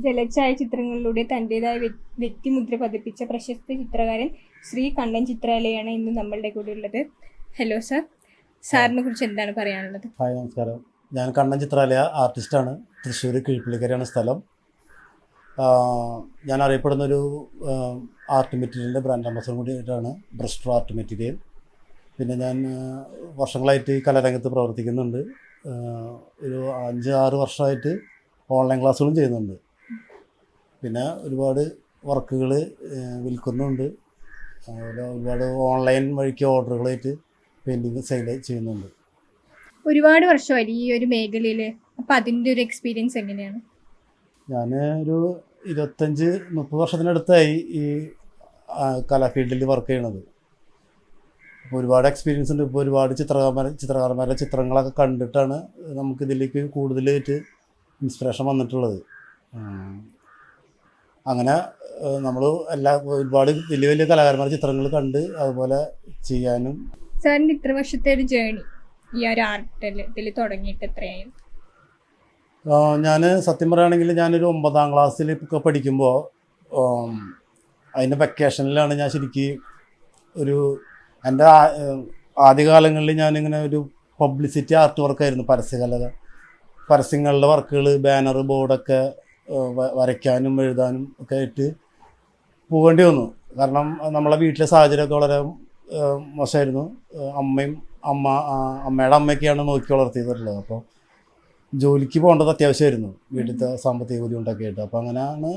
ജലച്ഛായ ചിത്രങ്ങളിലൂടെ തൻ്റെതായ വ്യക്തിമുദ്ര പതിപ്പിച്ച പ്രശസ്ത ചിത്രകാരൻ ശ്രീ കണ്ണൻ ചിത്രാലയാണ് ഇന്ന് നമ്മളുടെ കൂടെ ഉള്ളത്. ഹലോ സാർ, സാറിനെ കുറിച്ച് എന്താണ് പറയാനുള്ളത്? ഹായ്, നമസ്കാരം. ഞാൻ കണ്ണൻ ചിത്രാലയ ആർട്ടിസ്റ്റാണ്. തൃശ്ശൂർ കീഴ്പള്ളിക്കരയാണ് സ്ഥലം. ഞാൻ അറിയപ്പെടുന്നൊരു ആർട്ട് മെറ്റീരിയലിൻ്റെ ബ്രാൻഡ് അംബാസഡർ കൂടിയിട്ടാണ് ബ്രസ്റ്റർ ആർട്ട് മെറ്റീരിയൽ. പിന്നെ ഞാൻ വർഷങ്ങളായിട്ട് ഈ കലാരംഗത്ത് പ്രവർത്തിക്കുന്നുണ്ട്. ഒരു 5-6 വർഷമായിട്ട് ഓൺലൈൻ ക്ലാസ്സുകളും ചെയ്യുന്നുണ്ട്. പിന്നെ ഒരുപാട് വർക്കുകൾ വിൽക്കുന്നുണ്ട്. അതുപോലെ ഒരുപാട് ഓൺലൈൻ വഴിക്ക് ഓർഡറുകളായിട്ട് പെയിൻറ്റിങ് സെയിൽ ചെയ്യുന്നുണ്ട്. ഒരുപാട് വർഷമായി ഈ ഒരു മേഖലയിൽ. അപ്പോൾ അതിൻ്റെ ഒരു എക്സ്പീരിയൻസ് എങ്ങനെയാണ്? ഞാൻ ഒരു 25-30 വർഷത്തിനടുത്തായി ഈ കലാ ഫീൽഡിൽ വർക്ക് ചെയ്യണത്. അപ്പോൾ ഒരുപാട് എക്സ്പീരിയൻസ് ഉണ്ട്. ഇപ്പോൾ ഒരുപാട് ചിത്രകാരന്മാരുടെ ചിത്രങ്ങളൊക്കെ കണ്ടിട്ടാണ് നമുക്കിതിലേക്ക് കൂടുതലായിട്ട് ഇൻസ്പിറേഷൻ വന്നിട്ടുള്ളത്. അങ്ങനെ നമ്മൾ ഒരുപാട് വലിയ വലിയ കലാകാരന്മാരുടെ ചിത്രങ്ങൾ കണ്ട് അതുപോലെ ചെയ്യാനും. സാറിൻ്റെ ഇത്ര വർഷത്തെ ഒരു ജേണി ഈ ഒരു ആർട്ടിൽ ഇതിൽ തുടങ്ങിയിട്ട് എത്രയായി? ഞാൻ സത്യം പറയുകയാണെങ്കിൽ ഞാനൊരു 9ാം ക്ലാസ്സിൽ ഒക്കെ പഠിക്കുമ്പോൾ അതിൻ്റെ വെക്കേഷനിലാണ് ഞാൻ ശരിക്കും ഒരു എൻ്റെ ആദ്യകാലങ്ങളിൽ ഞാനിങ്ങനെ ഒരു പബ്ലിസിറ്റി ആർട്ട് വർക്കായിരുന്നു. പരസ്യങ്ങളുടെ വർക്കുകൾ, ബാനർ, ബോർഡൊക്കെ വരയ്ക്കാനും എഴുതാനും ഒക്കെ ആയിട്ട് പോകേണ്ടി വന്നു. കാരണം നമ്മളെ വീട്ടിലെ സാഹചര്യമൊക്കെ വളരെ മോശമായിരുന്നു. അമ്മയുടെ അമ്മയൊക്കെയാണ് നോക്കി വളർത്തിയിട്ടുള്ളത്. അപ്പോൾ ജോലിക്ക് പോകേണ്ടത് അത്യാവശ്യമായിരുന്നു, വീട്ടിലത്തെ സാമ്പത്തിക ബുദ്ധിമുട്ടൊക്കെ ആയിട്ട്. അപ്പോൾ അങ്ങനെയാണ്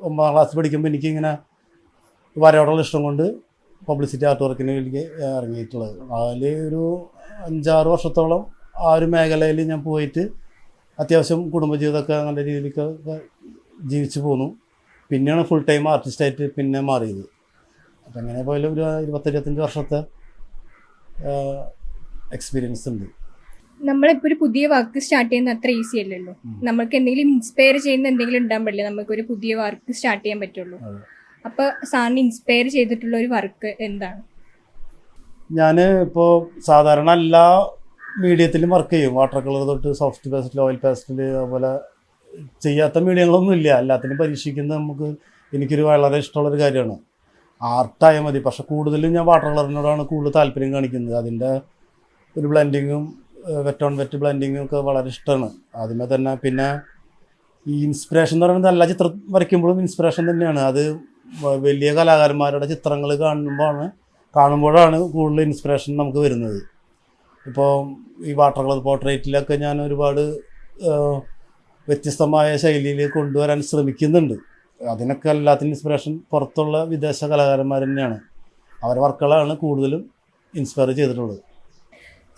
9ാം ക്ലാസ് പഠിക്കുമ്പോൾ എനിക്കിങ്ങനെ വരയോടുള്ള ഇഷ്ടം കൊണ്ട് പബ്ലിസിറ്റി ആർട്ട് വർക്കിന് വേണ്ടി ഇറങ്ങിയിട്ടുള്ളത്. അതിൽ ഒരു 5-6 വർഷത്തോളം ആ ഒരു മേഖലയിൽ ഞാൻ പോയിട്ട് അത്യാവശ്യം കുടുംബജീവിതമൊക്കെ നല്ല രീതിയിലൊക്കെ ജീവിച്ചു പോന്നു. പിന്നെയാണ് ഫുൾ ടൈം ആർട്ടിസ്റ്റായിട്ട് പിന്നെ മാറിയത്. അപ്പം അങ്ങനെ പോയാലും ഒരു 20-25 വർഷത്തെ എക്സ്പീരിയൻസ് ഉണ്ട്. നമ്മളിപ്പോൾ ഒരു പുതിയ വർക്ക് സ്റ്റാർട്ട് ചെയ്യുന്നത് അത്ര ഈസി അല്ലല്ലോ. നമ്മൾക്ക് എന്തെങ്കിലും ഇൻസ്പയർ ചെയ്യുന്ന എന്തെങ്കിലും ഉണ്ടാകാൻ പറ്റില്ല, നമുക്കൊരു പുതിയ വർക്ക് സ്റ്റാർട്ട് ചെയ്യാൻ പറ്റുള്ളൂ. അപ്പോൾ സാറിന് ഇൻസ്പയർ ചെയ്തിട്ടുള്ള ഒരു വർക്ക് എന്താണ്? ഞാൻ ഇപ്പോൾ സാധാരണ എല്ലാ മീഡിയത്തിലും വർക്ക് ചെയ്യും. വാട്ടർ കളർ തൊട്ട് സോഫ്റ്റ് പേസ്റ്റിൽ, ഓയിൽ പേസ്റ്റിൽ, അതുപോലെ ചെയ്യാത്ത മീഡിയങ്ങളൊന്നും ഇല്ല. എല്ലാത്തിനും പരീക്ഷിക്കുന്നത് എനിക്കൊരു വളരെ ഇഷ്ടമുള്ളൊരു കാര്യമാണ്. ആർട്ടായാൽ മതി. പക്ഷെ കൂടുതലും ഞാൻ വാട്ടർ കളറിനോടാണ് കൂടുതൽ താല്പര്യം കാണിക്കുന്നത്. അതിൻ്റെ ഒരു ബ്ലെൻഡിങ്ങും വെറ്റ് ഓൺ വെറ്റ് ബ്ലെൻഡിങ്ങും ഒക്കെ വളരെ ഇഷ്ടമാണ് ആദ്യമേ തന്നെ. പിന്നെ ഈ ഇൻസ്പിറേഷൻ എന്ന് പറയുന്നത് എല്ലാ ചിത്രം വരയ്ക്കുമ്പോഴും ഇൻസ്പിറേഷൻ തന്നെയാണ്. അത് വലിയ കലാകാരന്മാരുടെ ചിത്രങ്ങൾ കാണുമ്പോഴാണ് കൂടുതൽ ഇൻസ്പിറേഷൻ നമുക്ക് വരുന്നത്. ഇപ്പോൾ ഈ വാട്ടർ കളർ പോർട്രേറ്റിലൊക്കെ ഞാൻ ഒരുപാട് വ്യത്യസ്തമായ ശൈലിയിൽ കൊണ്ടുവരാൻ ശ്രമിക്കുന്നുണ്ട്. അതിനൊക്കെ എല്ലാത്തിനും ഇൻസ്പിറേഷൻ പുറത്തുള്ള വിദേശ കലാകാരന്മാർ തന്നെയാണ്. അവരുടെ വർക്കുകളാണ് കൂടുതലും ഇൻസ്പയർ ചെയ്തിട്ടുള്ളത്.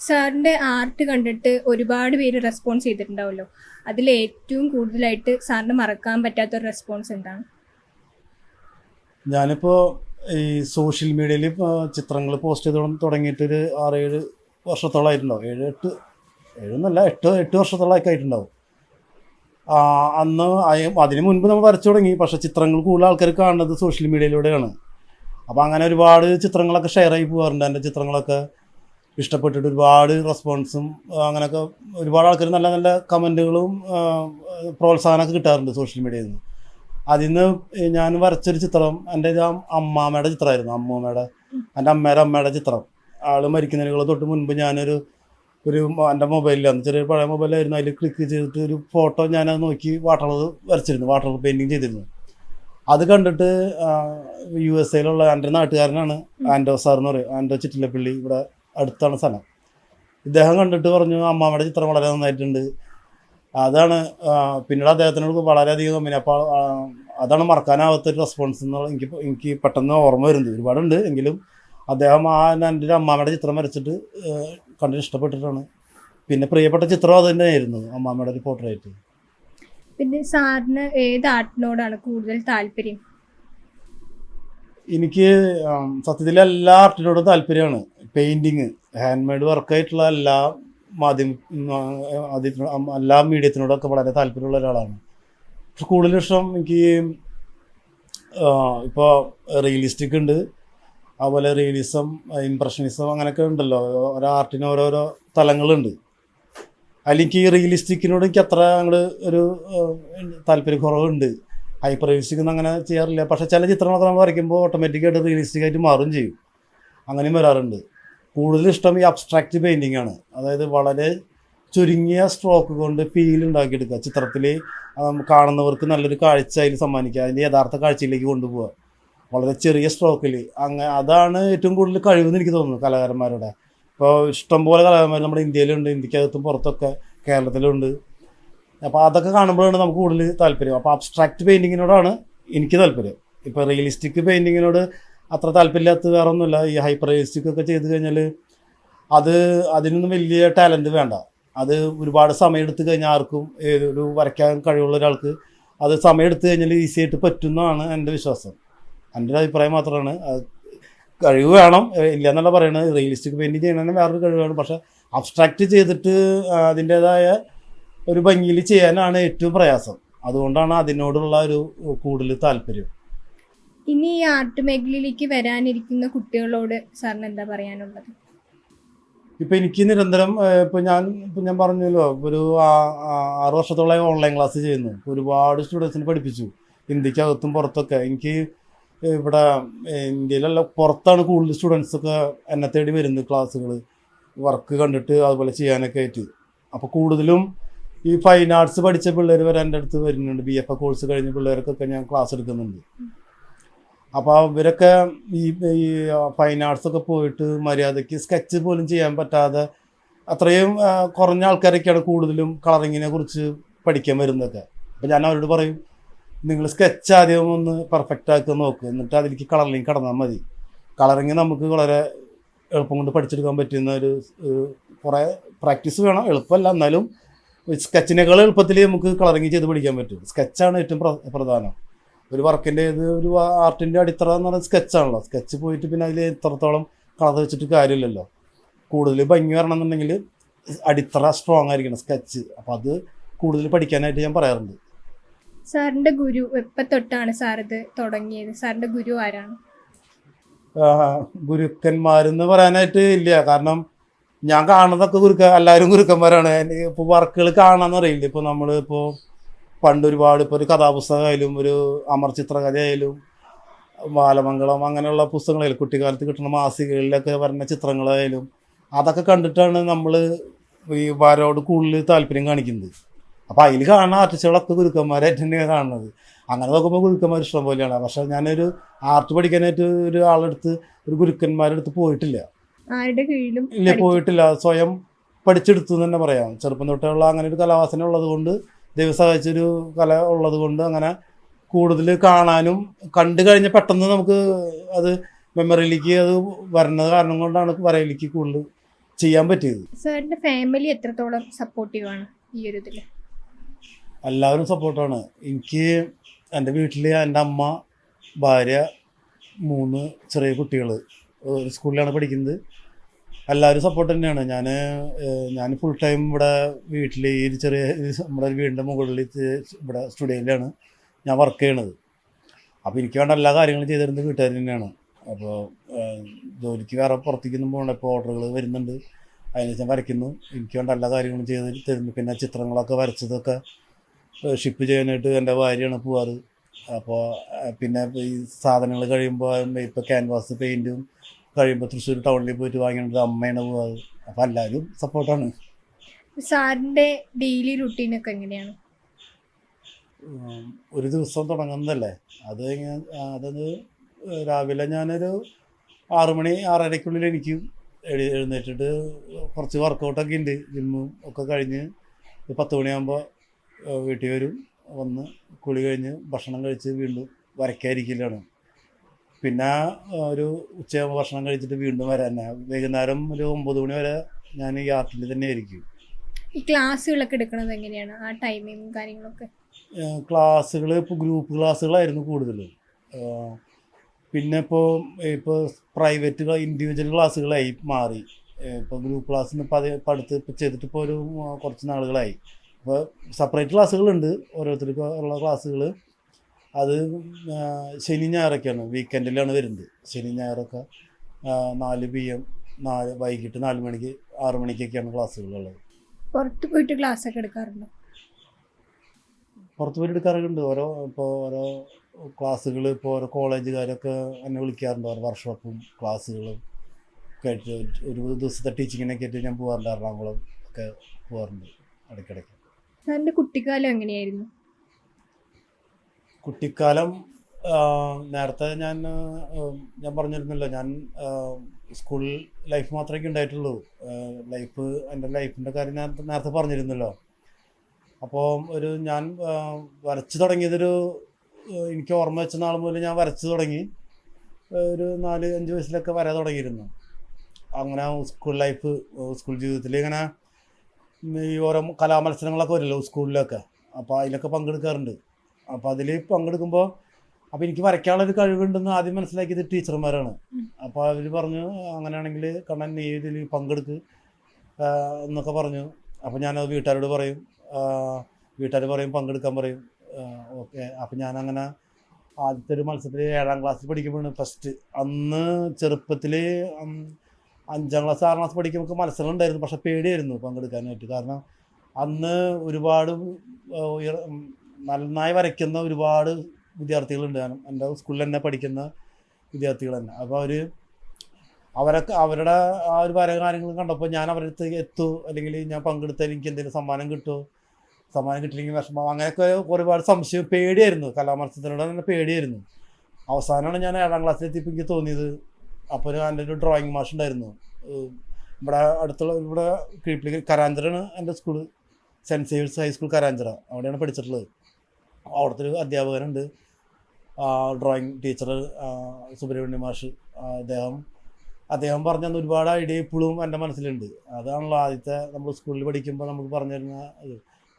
സാറിൻ്റെ ആർട്ട് കണ്ടിട്ട് ഒരുപാട് പേര് റെസ്പോൺസ് ചെയ്തിട്ടുണ്ടാവുമല്ലോ. അതിൽ ഏറ്റവും കൂടുതലായിട്ട് സാറിന് മറക്കാൻ പറ്റാത്തൊരു റെസ്പോൺസ് എന്താണ്? ഞാനിപ്പോൾ ഈ സോഷ്യൽ മീഡിയയിൽ ചിത്രങ്ങൾ പോസ്റ്റ് ചെയ്ത് തുടങ്ങിയിട്ടൊരു 6-7 വർഷത്തോളമായിട്ടുണ്ടാവും. 8 വർഷത്തോളമൊക്കെ ആയിട്ടുണ്ടാവും. അതിന് മുൻപ് നമ്മൾ വരച്ചു തുടങ്ങി. പക്ഷേ ചിത്രങ്ങൾ കൂടുതൽ ആൾക്കാർ കാണുന്നത് സോഷ്യൽ മീഡിയയിലൂടെയാണ്. അപ്പോൾ അങ്ങനെ ഒരുപാട് ചിത്രങ്ങളൊക്കെ ഷെയർ ആയി പോകാറുണ്ട്. എൻ്റെ ചിത്രങ്ങളൊക്കെ ഇഷ്ടപ്പെട്ടിട്ട് ഒരുപാട് റെസ്പോൺസും അങ്ങനെയൊക്കെ ഒരുപാട് ആൾക്കാർ നല്ല നല്ല കമൻറ്റുകളും പ്രോത്സാഹനമൊക്കെ കിട്ടാറുണ്ട് സോഷ്യൽ മീഡിയയിൽ നിന്ന്. അതിൽ നിന്ന് ഞാൻ വരച്ചൊരു ചിത്രം എൻ്റെ അമ്മാമ്മയുടെ ചിത്രമായിരുന്നു. എൻ്റെ അമ്മയുടെ ചിത്രം. ആൾ മരിക്കുന്നതിനുള്ള തൊട്ട് മുൻപ് ഞാനൊരു എൻ്റെ മൊബൈലിലാണ്, ചെറിയ പഴയ മൊബൈലായിരുന്നു. അതിൽ ക്ലിക്ക് ചെയ്തിട്ട് ഒരു ഫോട്ടോ ഞാനത് നോക്കി വാട്ടർ വരച്ചിരുന്നു, വാട്ടർ പെയിൻറ്റിങ് ചെയ്തിരുന്നു. അത് കണ്ടിട്ട് USA എൻ്റെ നാട്ടുകാരനാണ് ആൻഡോ സാർ എന്ന് പറയും. ആൻഡോ ചിറ്റിലപ്പള്ളി, ഇവിടെ അടുത്താണ് സ്ഥലം. ഇദ്ദേഹം കണ്ടിട്ട് പറഞ്ഞു അമ്മാമ്മയുടെ ചിത്രം വളരെ നന്നായിട്ടുണ്ട്. അതാണ് പിന്നീട് അദ്ദേഹത്തിനോട് വളരെയധികം കമ്പനി. അപ്പോൾ അതാണ് മറക്കാനാവാത്തൊരു റെസ്പോൺസ് എന്നുള്ള എനിക്ക് പെട്ടെന്ന് ഓർമ്മ വരുന്നത്. ഒരുപാടുണ്ട്, എങ്കിലും അദ്ദേഹം എൻ്റെ അമ്മാമ്മയുടെ ചിത്രം വരച്ചിട്ട് കണ്ടിട്ട് ഇഷ്ടപ്പെട്ടിട്ടാണ്. പിന്നെ പ്രിയപ്പെട്ട ചിത്രം അത് തന്നെയായിരുന്നു, അമ്മാമ്മയുടെ ഒരു പോർട്രേറ്റ്. പിന്നെ സാറിന് ഏത് ആർട്ടിനോടാണ് കൂടുതൽ താല്പര്യം? എനിക്ക് സത്യത്തിൽ എല്ലാ ആർട്ടിനോടും താല്പര്യമാണ്. പെയിൻറ്റിങ്, ഹാൻഡ് മെയ്ഡ് വർക്കായിട്ടുള്ള എല്ലാ എല്ലാ മീഡിയത്തിനോടൊക്കെ വളരെ താല്പര്യമുള്ള ഒരാളാണ്. പക്ഷെ കൂടുതലും ഇഷ്ടം എനിക്ക് ഇപ്പോൾ റിയലിസ്റ്റിക് ഉണ്ട്, അതുപോലെ റിയലിസം, ഇംപ്രഷനിസം, അങ്ങനെയൊക്കെ ഉണ്ടല്ലോ. ഓരോ ആർട്ടിന് ഓരോരോ തലങ്ങളുണ്ട്. അതിലെനിക്ക് ഈ റിയലിസ്റ്റിക്കിനോട് എനിക്ക് അത്ര അങ്ങോട്ട് ഒരു താല്പര്യക്കുറവുണ്ട്. ഹൈപ്പർ റിയലിസ്റ്റിക് ഒന്നും അങ്ങനെ ചെയ്യാറില്ല. പക്ഷേ ചില ചിത്രങ്ങളൊക്കെ നമ്മൾ വരയ്ക്കുമ്പോൾ ഓട്ടോമാറ്റിക്കായിട്ട് റിയലിസ്റ്റിക് ആയിട്ട് മാറും ചെയ്യും. അങ്ങനെയും വരാറുണ്ട്. കൂടുതൽ ഇഷ്ടം ഈ അബ്സ്ട്രാക്റ്റ് പെയിൻറ്റിംഗ് ആണ്. അതായത് വളരെ ചുരുങ്ങിയ സ്ട്രോക്ക് കൊണ്ട് ഫീൽ ഉണ്ടാക്കിയെടുക്കുക. ചിത്രത്തിൽ കാണുന്നവർക്ക് നല്ലൊരു കാഴ്ച അതിൽ സമ്മാനിക്കുക, അതിൻ്റെ യഥാർത്ഥ കാഴ്ചയിലേക്ക് കൊണ്ടുപോകുക വളരെ ചെറിയ സ്ട്രോക്കിൽ. അതാണ് ഏറ്റവും കൂടുതൽ കഴിവെന്ന് എനിക്ക് തോന്നുന്നു കലാകാരന്മാരുടെ. ഇപ്പോൾ ഇഷ്ടംപോലെ കലാകാരന്മാർ നമ്മുടെ ഇന്ത്യയിലുണ്ട്, ഇന്ത്യക്കകത്തും പുറത്തൊക്കെ കേരളത്തിലുണ്ട്. അപ്പോൾ അതൊക്കെ കാണുമ്പോഴാണ് നമുക്ക് കൂടുതൽ താല്പര്യം. അപ്പോൾ അബ്സ്ട്രാക്റ്റ് പെയിൻറ്റിങ്ങിനോടാണ് എനിക്ക് താല്പര്യം. ഇപ്പോൾ റിയലിസ്റ്റിക് പെയിൻറ്റിങ്ങിനോട് അത്ര താല്പര്യമില്ലാത്ത വേറെ ഒന്നുമില്ല. ഈ ഹൈപ്പർ റിയലിസ്റ്റിക് ഒക്കെ ചെയ്ത് കഴിഞ്ഞാൽ അതിനൊന്നും വലിയ ടാലൻറ്റ് വേണ്ട. അത് ഒരുപാട് സമയം എടുത്തു കഴിഞ്ഞാൽ ആർക്കും ഒരു വരയ്ക്കാൻ കഴിവുള്ള ഒരാൾക്ക് അത് സമയം എടുത്തു കഴിഞ്ഞാൽ ഈസി ആയിട്ട് പറ്റുന്നതാണ് എൻ്റെ വിശ്വാസം. എൻ്റെ ഒരു അഭിപ്രായം മാത്രമാണ്. കഴിവ് വേണം, ഇല്ല എന്നല്ല പറയുന്നത്. റിയലിസ്റ്റിക് പെയിൻറ്റിങ് ചെയ്യണമെങ്കിൽ വേറൊരു കഴിവാണ്. പക്ഷേ അബ്സ്ട്രാക്റ്റ് ചെയ്തിട്ട് അതിൻ്റേതായ ഒരു ഭംഗിയിൽ ചെയ്യാനാണ് ഏറ്റവും പ്രയാസം. അതുകൊണ്ടാണ് അതിനോടുള്ള ഒരു കൂടുതൽ താല്പര്യം. ഇനി ഈ ആർട്ട് മേഖലയിലേക്ക് വരാനിരിക്കുന്ന കുട്ടികളോട് സാറിന് എന്താ പറയാനുള്ളത്? ഇപ്പം എനിക്ക് നിരന്തരം ഇപ്പം ഞാൻ പറഞ്ഞല്ലോ, ഒരു 6 വർഷത്തോളമായി ഓൺലൈൻ ക്ലാസ് ചെയ്യുന്നു. ഒരുപാട് സ്റ്റുഡൻസിനെ പഠിപ്പിച്ചു, ഇന്ത്യക്കകത്തും പുറത്തൊക്കെ. എനിക്ക് ഇവിടെ ഇന്ത്യയിലല്ല, പുറത്താണ് കൂടുതൽ സ്റ്റുഡൻസൊക്കെ എന്നെ തേടി വരുന്നത്. ക്ലാസ്സുകൾ വർക്ക് കണ്ടിട്ട് അതുപോലെ ചെയ്യാനൊക്കെ ആയിട്ട്. അപ്പോൾ കൂടുതലും ഈ ഫൈൻ ആർട്സ് പഠിച്ച പിള്ളേർ വരെ എൻ്റെ അടുത്ത് വരുന്നുണ്ട്. BFA കോഴ്സ് കഴിഞ്ഞ പിള്ളേർക്കൊക്കെ ഞാൻ ക്ലാസ് എടുക്കുന്നുണ്ട്. അപ്പോൾ ഇവരൊക്കെ ഈ ഫൈൻ ആർട്സൊക്കെ പോയിട്ട് മര്യാദയ്ക്ക് സ്കെച്ച് പോലും ചെയ്യാൻ പറ്റാതെ അത്രയും കുറഞ്ഞ ആൾക്കാരൊക്കെയാണ് കൂടുതലും കളറിങ്ങിനെ കുറിച്ച് പഠിക്കാൻ വരുന്നതൊക്കെ. അപ്പോൾ ഞാൻ അവരോട് പറയും, നിങ്ങൾ സ്കെച്ച് ആദ്യം ഒന്ന് പെർഫെക്റ്റ് ആക്കി നോക്കുക, എന്നിട്ട് അതിലേക്ക് കളറിങ് കടന്നാൽ മതി. കളറിങ് നമുക്ക് വളരെ എളുപ്പം കൊണ്ട് പഠിച്ചെടുക്കാൻ പറ്റുന്ന കുറേ പ്രാക്ടീസ് വേണം. എളുപ്പമല്ല, എന്നാലും സ്കെച്ചിനേക്കാൾ എളുപ്പത്തിൽ നമുക്ക് കളറിങ് ചെയ്ത് പഠിക്കാൻ പറ്റും. സ്കെച്ചാണ് ഏറ്റവും പ്രധാനം. ഒരു വർക്കിൻ്റെ ഒരു ആർട്ടിൻ്റെ അടിത്തറ എന്ന് പറയുന്നത് സ്കെച്ചാണല്ലോ. സ്കെച്ച് പോയിട്ട് പിന്നെ അതിൽ എത്രത്തോളം കളർ വെച്ചിട്ട് കാര്യമില്ലല്ലോ. കൂടുതൽ ഭംഗി വരണമെന്നുണ്ടെങ്കിൽ അടിത്തറ സ്ട്രോങ് ആയിരിക്കണം സ്കെച്ച്. അപ്പോൾ അത് കൂടുതൽ പഠിക്കാനായിട്ട് ഞാൻ പറയാറുണ്ട്. സാറിൻ്റെ ഗുരു എപ്പോൾ തൊട്ടാണ് സാറിത് തുടങ്ങിയത്? സാറിൻ്റെ ഗുരു ആരാണ്? ഗുരുക്കന്മാരെന്ന് പറയാനായിട്ട് ഇല്ല. കാരണം ഞാൻ കാണുന്നതൊക്കെ എല്ലാവരും ഗുരുക്കന്മാരാണ്. ഇപ്പോൾ വർക്കുകൾ കാണാമെന്ന് അറിയില്ല. ഇപ്പോൾ നമ്മളിപ്പോൾ പണ്ട് ഒരുപാട് ഇപ്പോൾ ഒരു കഥാപുസ്തകമായാലും ഒരു അമർ ചിത്രകഥയായാലും ബാലമംഗളം അങ്ങനെയുള്ള പുസ്തകങ്ങളായാലും കുട്ടിക്കാലത്ത് കിട്ടുന്ന മാസികകളിലൊക്കെ വരുന്ന ചിത്രങ്ങളായാലും അതൊക്കെ കണ്ടിട്ടാണ് നമ്മൾ ഈ വരയോട് കൂടുതൽ താല്പര്യം കാണിക്കുന്നത്. അപ്പോൾ അതിൽ കാണുന്ന ആർട്ടിസ്റ്റുകളൊക്കെ ഗുരുക്കന്മാരായിട്ട് തന്നെയാണ് കാണുന്നത്. അങ്ങനെ നോക്കുമ്പോൾ ഗുരുക്കന്മാർ ഇഷ്ടം പോലെയാണ്. പക്ഷേ ഞാനൊരു ആർട്ട് പഠിക്കാനായിട്ട് ഒരു ഗുരുക്കന്മാരുടെ അടുത്ത് പോയിട്ടില്ല. ആരുടെ കീഴിലും ഇല്ല, പോയിട്ടില്ല. സ്വയം പഠിച്ചെടുത്തു എന്ന് തന്നെ പറയാം. ചെറുപ്പം തൊട്ടുള്ള അങ്ങനെ ഒരു കലാവാസന ഉള്ളത് കൊണ്ട്, ദൈവം സഹായിച്ചൊരു കല ഉള്ളത് കൊണ്ട് അങ്ങനെ കൂടുതൽ കാണാനും കണ്ടു കഴിഞ്ഞാൽ പെട്ടെന്ന് നമുക്ക് അത് മെമ്മറിയിലേക്ക് അത് വരുന്നത് കാരണം കൊണ്ടാണ് വരയിലേക്ക് കൂടുതൽ ചെയ്യാൻ പറ്റിയത്. സാറിൻ്റെ ഫാമിലി എത്രത്തോളം സപ്പോർട്ടീവാണ് ഈ ഒരു ഇതിൽ? എല്ലാവരും സപ്പോർട്ടാണ്. എനിക്ക് എൻ്റെ വീട്ടിൽ എൻ്റെ അമ്മ, ഭാര്യ, 3 ചെറിയ കുട്ടികൾ ഒരു സ്കൂളിലാണ് പഠിക്കുന്നത്. എല്ലാവരും സപ്പോർട്ട് തന്നെയാണ്. ഞാൻ ഫുൾ ടൈം ഇവിടെ വീട്ടിൽ ഈ നമ്മുടെ വീടിൻ്റെ മുകളിൽ ഇവിടെ സ്റ്റുഡിയോയിലാണ് ഞാൻ വർക്ക് ചെയ്യണത്. അപ്പോൾ എനിക്ക് വേണ്ട എല്ലാ കാര്യങ്ങളും ചെയ്തു തരുന്നത് വീട്ടുകാർ തന്നെയാണ്. അപ്പോൾ ജോലിക്ക് വേറെ പുറത്തേക്കൊന്നും പോകണ്ട. ഇപ്പോൾ ഓർഡറുകൾ വരുന്നുണ്ട്, അതിനുശേഷം വരയ്ക്കുന്നു. എനിക്ക് വേണ്ട എല്ലാ കാര്യങ്ങളും ചെയ്ത് തരുന്നു. പിന്നെ ചിത്രങ്ങളൊക്കെ വരച്ചതൊക്കെ ഷിപ്പ് ചെയ്യാനായിട്ട് എൻ്റെ ഭാര്യയാണ് പോവാറ്. അപ്പോൾ പിന്നെ ഈ സാധനങ്ങൾ കഴിയുമ്പോൾ ഇപ്പോൾ ക്യാൻവാസ് പെയിൻറ്റും കഴിയുമ്പോൾ തൃശ്ശൂർ ടൗണിൽ പോയിട്ട് വാങ്ങിയിട്ട് അമ്മയാണ് പോവാറ്. അപ്പോൾ എല്ലാവരും സപ്പോർട്ടാണ്. സാറിൻ്റെ ഡെയിലി റുട്ടീനൊക്കെ എങ്ങനെയാണ്? ഒരു ദിവസം തുടങ്ങുന്നതല്ലേ, അതത് രാവിലെ ഞാനൊരു 6 മണി 6:30 എനിക്ക് എഴുന്നേറ്റിട്ട് കുറച്ച് വർക്കൗട്ടൊക്കെ ഉണ്ട്. ജിമ്മും ഒക്കെ കഴിഞ്ഞ് 10 മണിയാകുമ്പോൾ വീട്ടിൽ വന്ന് കുളി കഴിഞ്ഞ് ഭക്ഷണം കഴിച്ച് വീണ്ടും വരയ്ക്കാതിരിക്കലാണ്. പിന്നെ ഒരു ഉച്ചയാകുമ്പോൾ ഭക്ഷണം കഴിച്ചിട്ട് വീണ്ടും വരാൻ വൈകുന്നേരം ഒരു 9 മണി വരെ ഞാൻ ഈ ആർട്ടിൽ തന്നെ ആയിരിക്കും. ഈ ക്ലാസ്സുകളൊക്കെ എടുക്കുന്നത് എങ്ങനെയാണ്? ആ ടൈമിങ്ങും കാര്യങ്ങളൊക്കെ? ക്ലാസ്സുകൾ ഇപ്പോൾ ഗ്രൂപ്പ് ക്ലാസ്സുകളായിരുന്നു കൂടുതലും. പിന്നെ ഇപ്പോൾ പ്രൈവറ്റ് ഇൻഡിവിജ്വൽ ക്ലാസ്സുകളായി മാറി. ഇപ്പോൾ ഗ്രൂപ്പ് ക്ലാസ്സിന് ഇപ്പോൾ അടുത്ത് ചെയ്തിട്ട് ഇപ്പോൾ ഒരു കുറച്ച് നാളുകളായി. അപ്പോൾ സെപ്പറേറ്റ് ക്ലാസ്സുകളുണ്ട് ഓരോരുത്തർക്കും ഉള്ള ക്ലാസ്സുകൾ. അത് ശനി ഞായറൊക്കെയാണ്, വീക്കെൻഡിലാണ് വരുന്നത്. ശനി ഞായറൊക്കെ 4 PM വൈകിട്ട് 4 മണിക്ക് 6 മണിക്കൊക്കെയാണ് ക്ലാസ്സുകളുള്ളത്. പുറത്ത് പോയിട്ട് ക്ലാസ്സൊക്കെ എടുക്കാറുണ്ടോ? പുറത്ത് പോയി എടുക്കാറൊക്കെ ഓരോ ക്ലാസ്സുകൾ, ഇപ്പോൾ ഓരോ കോളേജുകാരൊക്കെ എന്നെ വിളിക്കാറുണ്ട്, ഓരോ വർക്ക്ഷോപ്പും ക്ലാസ്സുകളും ഒക്കെ ആയിട്ട്. ഒരു ദിവസത്തെ ടീച്ചിങ്ങിനൊക്കെ ആയിട്ട് ഞാൻ പോകാറുണ്ട്, എറണാകുളം ഒക്കെ പോകാറുണ്ട് ഇടയ്ക്കിടയ്ക്ക്. സാറിന്റെ കുട്ടിക്കാലം എങ്ങനെയായിരുന്നു? കുട്ടിക്കാലം നേരത്തെ ഞാൻ പറഞ്ഞിരുന്നല്ലോ, ഞാൻ സ്കൂൾ ലൈഫ് മാത്രമേ ഉണ്ടായിട്ടുള്ളൂ. എൻ്റെ ലൈഫിൻ്റെ കാര്യം ഞാൻ നേരത്തെ പറഞ്ഞിരുന്നല്ലോ. അപ്പോൾ ഞാൻ വരച്ചു തുടങ്ങിയതൊരു എനിക്ക് ഓർമ്മ വെച്ച നാൾ മുതൽ ഞാൻ വരച്ചു തുടങ്ങി. ഒരു 4-5 വയസ്സിലൊക്കെ വരാൻ തുടങ്ങിയിരുന്നു. അങ്ങനെ സ്കൂൾ ജീവിതത്തിൽ ഇങ്ങനെ ഈ ഓരോ കലാമത്സരങ്ങളൊക്കെ വരുമല്ലോ സ്കൂളിലൊക്കെ, അപ്പോൾ അതിലൊക്കെ പങ്കെടുക്കാറുണ്ട്. അപ്പോൾ അതിൽ പങ്കെടുക്കുമ്പോൾ അപ്പോൾ എനിക്ക് വരയ്ക്കാനുള്ളൊരു കഴിവുണ്ടെന്ന് ആദ്യം മനസ്സിലാക്കിയത് ടീച്ചർമാരാണ്. അപ്പോൾ അവർ പറഞ്ഞു, അങ്ങനെയാണെങ്കിൽ കണ്ണൻ നീ ഇതിൽ പങ്കെടുക്ക് എന്നൊക്കെ പറഞ്ഞു. അപ്പോൾ ഞാനത് വീട്ടുകാർ പറയും പങ്കെടുക്കാൻ പറയും. ഓക്കെ. അപ്പോൾ ഞാനങ്ങനെ ആദ്യത്തെ ഒരു മത്സരത്തിൽ 7ാം ക്ലാസ്സിൽ പഠിക്കുമ്പോഴാണ് ഫസ്റ്റ്. അന്ന് ചെറുപ്പത്തിൽ 5ാം ക്ലാസ് 6ാം ക്ലാസ് പഠിക്കുമ്പോൾ മത്സരം ഉണ്ടായിരുന്നു, പക്ഷെ പേടിയായിരുന്നു പങ്കെടുക്കാനായിട്ട്. കാരണം അന്ന് ഒരുപാട് നന്നായി വരയ്ക്കുന്ന ഒരുപാട് വിദ്യാർത്ഥികളുണ്ട്. എൻ്റെ സ്കൂളിൽ തന്നെ പഠിക്കുന്ന വിദ്യാർത്ഥികൾ തന്നെ. അപ്പോൾ അവരുടെ ആ ഒരു വര കാര്യങ്ങളും കണ്ടപ്പോൾ ഞാൻ അവരുടെ അടുത്ത് എത്തുമോ, അല്ലെങ്കിൽ ഞാൻ പങ്കെടുത്താൽ എനിക്ക് എന്തെങ്കിലും സമ്മാനം കിട്ടുമോ, സമ്മാനം കിട്ടില്ലെങ്കിൽ വിഷമം, അങ്ങനെയൊക്കെ ഒരുപാട് സംശയം, പേടിയായിരുന്നു. കലാമത്സരത്തിനോട് തന്നെ പേടിയായിരുന്നു. അവസാനമാണ് ഞാൻ 7ാം ക്ലാസ്സിലെത്തിയപ്പോൾ എനിക്ക് തോന്നിയത്. അപ്പോൾ എൻ്റെ ഒരു ഡ്രോയിങ് മാഷ് ഉണ്ടായിരുന്നു ഇവിടെ കീഴ്പള്ളി, കരാഞ്ചിറാണ് എൻ്റെ school, saint Xavier's high school Karanchira, അവിടെയാണ് പഠിച്ചിട്ടുള്ളത്. അവിടുത്തെ ഒരു അധ്യാപകനുണ്ട്, ഡ്രോയിങ് ടീച്ചർ സുബ്രഹ്മണ്യ മാഷ്. അദ്ദേഹം പറഞ്ഞു തന്ന ഒരുപാട് ഐഡിയ ഇപ്പോഴും എൻ്റെ മനസ്സിലുണ്ട്. അതാണല്ലോ ആദ്യത്തെ നമ്മൾ സ്കൂളിൽ പഠിക്കുമ്പോൾ നമുക്ക് പറഞ്ഞു തരുന്ന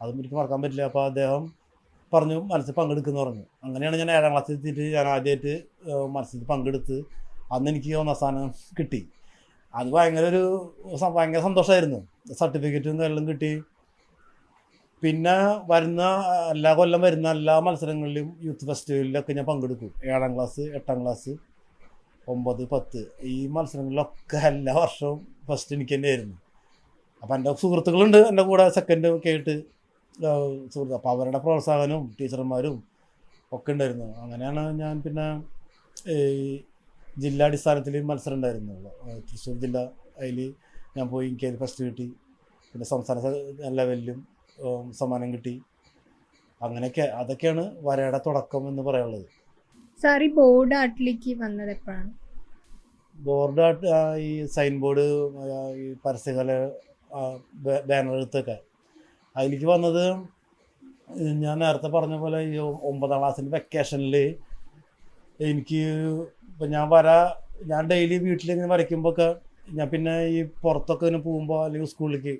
അതും എനിക്ക് മറക്കാൻ പറ്റില്ല. അപ്പോൾ അദ്ദേഹം പറഞ്ഞു മത്സരത്തിൽ പങ്കെടുക്കുമെന്ന് പറഞ്ഞു. അങ്ങനെയാണ് ഞാൻ 7ാം ക്ലാസ്സിൽ എത്തിയിട്ട് ഞാൻ ആദ്യമായിട്ട് മത്സരത്തിൽ പങ്കെടുത്ത്. അന്ന് എനിക്ക് 1ാം സ്ഥാനം കിട്ടി. അത് ഭയങ്കര സന്തോഷമായിരുന്നു. സർട്ടിഫിക്കറ്റും എല്ലാം കിട്ടി. പിന്നെ എല്ലാ കൊല്ലം വരുന്ന എല്ലാ മത്സരങ്ങളിലും യൂത്ത് ഫെസ്റ്റിവലിലൊക്കെ ഞാൻ പങ്കെടുക്കും. 7ാം ക്ലാസ്, 8ാം ക്ലാസ്, 9, 10 ഈ മത്സരങ്ങളിലൊക്കെ എല്ലാ വർഷവും ഫസ്റ്റ് എനിക്ക് തന്നെയായിരുന്നു. അപ്പോൾ എൻ്റെ സുഹൃത്തുക്കളുണ്ട് എൻ്റെ കൂടെ സെക്കൻഡ് ഒക്കെ ആയിട്ട് സുഹൃത്ത്. അപ്പോൾ അവരുടെ പ്രോത്സാഹനവും ടീച്ചർമാരും ഒക്കെ ഉണ്ടായിരുന്നു. അങ്ങനെയാണ് ഞാൻ പിന്നെ ഈ ജില്ലാടിസ്ഥാനത്തിൽ മത്സരം ഉണ്ടായിരുന്നുള്ളൂ. തൃശ്ശൂർ ജില്ല, അതിൽ ഞാൻ പോയി, എനിക്ക് അതിൽ ഫസ്റ്റ് കിട്ടി. പിന്നെ സംസ്ഥാന ലെവലിലും സമ്മാനം കിട്ടി. അതൊക്കെയാണ് വരയുടെ തുടക്കം എന്ന് പറയാനുള്ളത്. സാർ ഈ ബോർഡ് ആർട്ടിലേക്ക് വന്നത് എപ്പോഴാണ്? ബോർഡ് ആർട്ട്, ഈ സൈൻ ബോർഡ്, ഈ പരസ്യകല, ബാനർ എഴുത്തൊക്കെ അതിലേക്ക് വന്നത് ഞാൻ നേരത്തെ പറഞ്ഞ പോലെ ഈ 9ാം ക്ലാസ്സിൻ്റെ വെക്കേഷനിൽ എനിക്ക് ഇപ്പം ഞാൻ ഡെയിലി വീട്ടിലിങ്ങനെ വരയ്ക്കുമ്പോഴൊക്കെ ഞാൻ പിന്നെ ഈ പുറത്തൊക്കെ ഇങ്ങനെ പോകുമ്പോൾ അല്ലെങ്കിൽ സ്കൂളിലേക്ക്